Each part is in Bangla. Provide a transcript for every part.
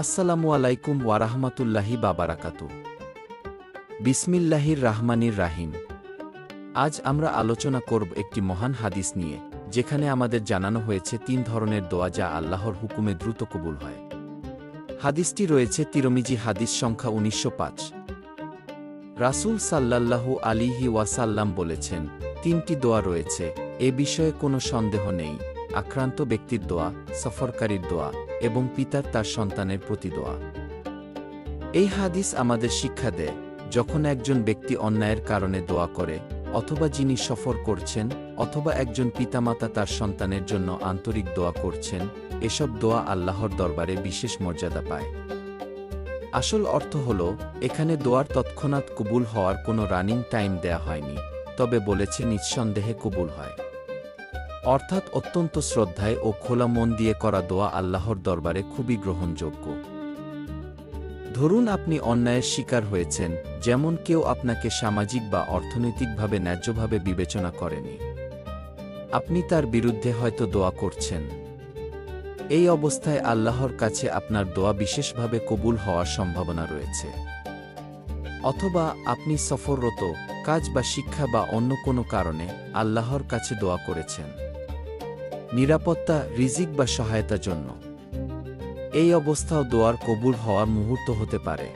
আসসালামু আলাইকুম ওয়ারাহমাতুল্লাহি বাবারাকাতু। বিসমিল্লাহির রাহমানির রাহিম। আজ আমরা আলোচনা করব একটি মহান হাদিস নিয়ে, যেখানে আমাদের জানানো হয়েছে ৩ ধরনের দোয়া যা আল্লাহর হুকুমে দ্রুত কবুল হয়। হাদিসটি রয়েছে তিরমিজি হাদিস সংখ্যা ১৯০৫। রাসূল সাল্লাল্লাহু আলাইহি ওয়াসাল্লাম বলেছেন, ৩টি দোয়া রয়েছে, এ বিষয়ে কোনো সন্দেহ নেই: আক্রান্ত ব্যক্তির দোয়া, সফরকারীর দোয়া এবং পিতার তার সন্তানের প্রতি দোয়া। এই হাদিস আমাদের শিক্ষা দেয়, যখন একজন ব্যক্তি অন্যায়ের কারণে দোয়া করে, অথবা যিনি সফর করছেন, অথবা একজন পিতামাতা তার সন্তানের জন্য আন্তরিক দোয়া করছেন, এসব দোয়া আল্লাহর দরবারে বিশেষ মর্যাদা পায়। আসল অর্থ হল, এখানে দোয়ার তৎক্ষণাৎ কবুল হওয়ার কোনো রানিং টাইম দেয়া হয়নি, তবে বলেছে নিঃসন্দেহে কবুল হয়। অর্থাৎ অত্যন্ত শ্রদ্ধায় ও খোলা মন দিয়ে করা দোয়া আল্লাহর দরবারে খুবই গ্রহণযোগ্য। ধরুন আপনি অন্যায়ের শিকার হয়েছেন, যেমন কেউ আপনাকে সামাজিক বা অর্থনৈতিকভাবে ন্যায্যভাবে বিবেচনা করেনি। আপনি তার বিরুদ্ধে হয়তো দোয়া করছেন। এই অবস্থায় আল্লাহর কাছে আপনার দোয়া বিশেষভাবে কবুল হওয়ার সম্ভাবনা রয়েছে। অথবা আপনি সফররত, কাজ বা শিক্ষা বা অন্য কোনো কারণে আল্লাহর কাছে দোয়া করেছেন নিরাপত্তা, রিজিক বা সহায়তার জন্য। এই অবস্থাও দোয়ার কবুল হওয়ার মুহূর্ত হতে পারে।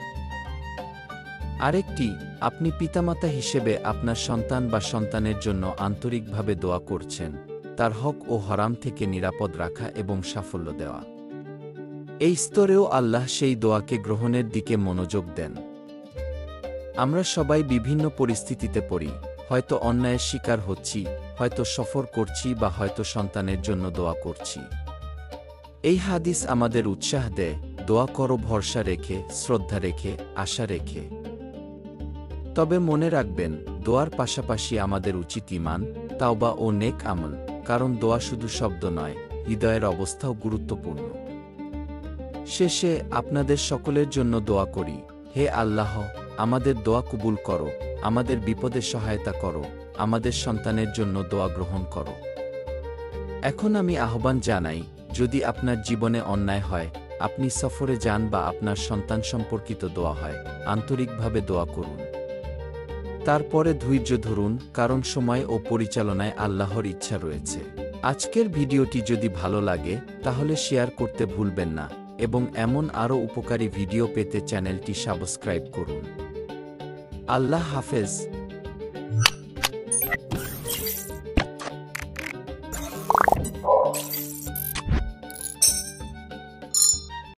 আরেকটি, আপনি পিতামাতা হিসেবে আপনার সন্তান বা সন্তানের জন্য আন্তরিকভাবে দোয়া করছেন, তার হক ও হারাম থেকে নিরাপদ রাখা এবং সাফল্য দেওয়া। এই স্তরেও আল্লাহ সেই দোয়াকে গ্রহণের দিকে মনোযোগ দেন। আমরা সবাই বিভিন্ন পরিস্থিতিতে পড়ি, হয়তো অন্যায়ের শিকার হচ্ছি, হয়তো সফর করছি বা হয়তো সন্তানের জন্য দোয়া করছি। এই হাদিস আমাদের উৎসাহ দেয়, দোয়া করো ভরসা রেখে, শ্রদ্ধা রেখে, আশা রেখে। তবে মনে রাখবেন, দোয়ার পাশাপাশি আমাদের উচিত ঈমান, তাওবা ও নেক আমল, কারণ দোয়া শুধু শব্দ নয়, হৃদয়ের অবস্থাও গুরুত্বপূর্ণ। শেষে আপনাদের সকলের জন্য দোয়া করি, হে আল্লাহ, আমাদের দোয়া কবুল করো, আমাদের বিপদে সহায়তা করো, আমাদের সন্তানের জন্য দোয়া গ্রহণ করো। এখন আমি আহ্বান জানাই, যদি আপনার জীবনে অন্যায় হয়, আপনি সফরে যান বা আপনার সন্তান সম্পর্কিত দোয়া হয়, আন্তরিকভাবে দোয়া করুন। তারপরে ধৈর্য ধরুন, কারণ সময় ও পরিচালনায় আল্লাহর ইচ্ছা রয়েছে। আজকের ভিডিওটি যদি ভালো লাগে, তাহলে শেয়ার করতে ভুলবেন না এবং এমন আরও উপকারী ভিডিও পেতে চ্যানেলটি সাবস্ক্রাইব করুন। আল্লাহ হাফেজ।